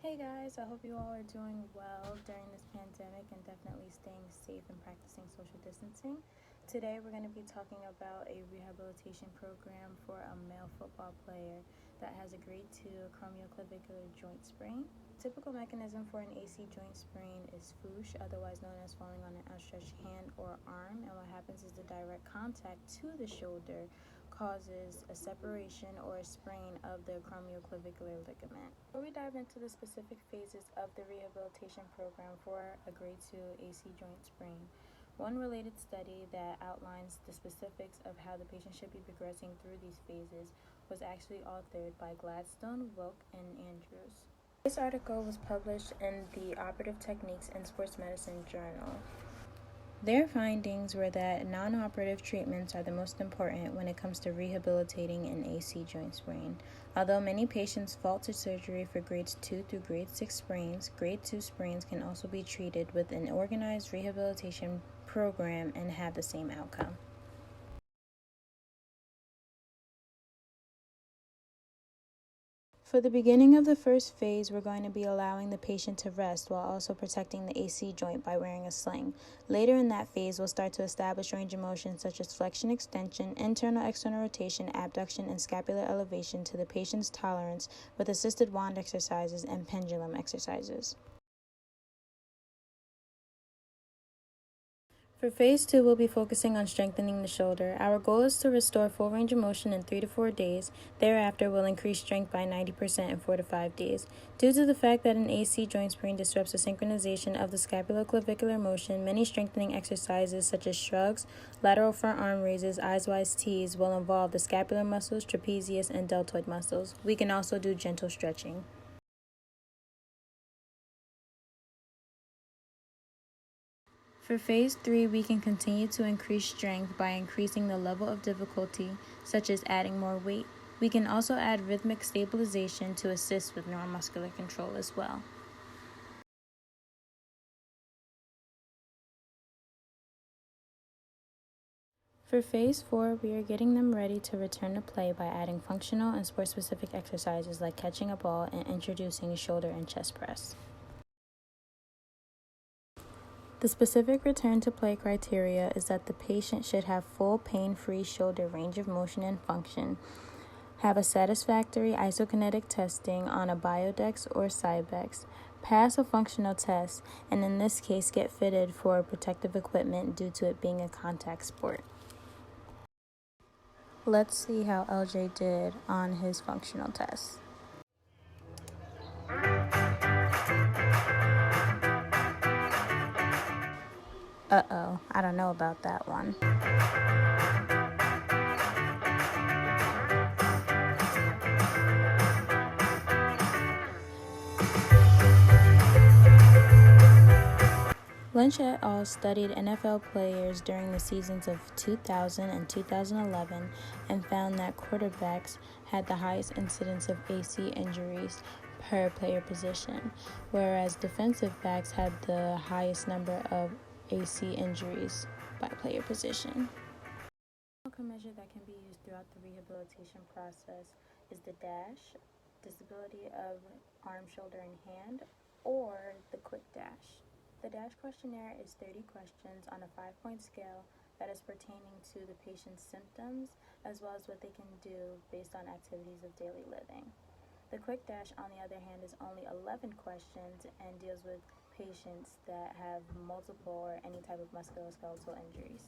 Hey guys, I hope you all are doing well during this pandemic and definitely staying safe and practicing social distancing. Today we're going to be talking about a rehabilitation program for a male football player that has a grade 2 acromioclavicular joint sprain. Typical mechanism for an AC joint sprain is swoosh, otherwise known as falling on an outstretched hand or arm, and what happens is the direct contact to the shoulder causes a separation or a sprain of the acromioclavicular ligament. Before we dive into the specific phases of the rehabilitation program for a grade 2 AC joint sprain, one related study that outlines the specifics of how the patient should be progressing through these phases was actually authored by Gladstone, Wilk, and Andrews. This article was published in the Operative Techniques in Sports Medicine journal. Their findings were that non-operative treatments are the most important when it comes to rehabilitating an AC joint sprain. Although many patients fall to surgery for grades 2 through grade 6 sprains, grade 2 sprains can also be treated with an organized rehabilitation program and have the same outcome. For the beginning of the first phase, we're going to be allowing the patient to rest while also protecting the AC joint by wearing a sling. Later in that phase, we'll start to establish range of motion such as flexion, extension, internal-external rotation, abduction, and scapular elevation to the patient's tolerance with assisted wand exercises and pendulum exercises. For phase 2, we'll be focusing on strengthening the shoulder. Our goal is to restore full range of motion in 3 to 4 days. Thereafter, we'll increase strength by 90% in 4 to 5 days. Due to the fact that an AC joint sprain disrupts the synchronization of the scapuloclavicular motion, many strengthening exercises such as shrugs, lateral front arm raises, eyes-wise T's will involve the scapular muscles, trapezius, and deltoid muscles. We can also do gentle stretching. For phase 3, we can continue to increase strength by increasing the level of difficulty, such as adding more weight. We can also add rhythmic stabilization to assist with neuromuscular control as well. For phase 4, we are getting them ready to return to play by adding functional and sport-specific exercises like catching a ball and introducing shoulder and chest press. The specific return to play criteria is that the patient should have full pain-free shoulder range of motion and function, have a satisfactory isokinetic testing on a Biodex or Cybex, pass a functional test, and in this case get fitted for protective equipment due to it being a contact sport. Let's see how LJ did on his functional test. I don't know about that one. Lynch et al. Studied NFL players during the seasons of 2000 and 2011 and found that quarterbacks had the highest incidence of AC injuries per player position, whereas defensive backs had the highest number of AC injuries by player position. A measure that can be used throughout the rehabilitation process is the DASH, disability of arm, shoulder, and hand, or the quick DASH. The DASH questionnaire is 30 questions on a 5-point scale that is pertaining to the patient's symptoms as well as what they can do based on activities of daily living. The quick DASH, on the other hand, is only 11 questions and deals with patients that have multiple or any type of musculoskeletal injuries.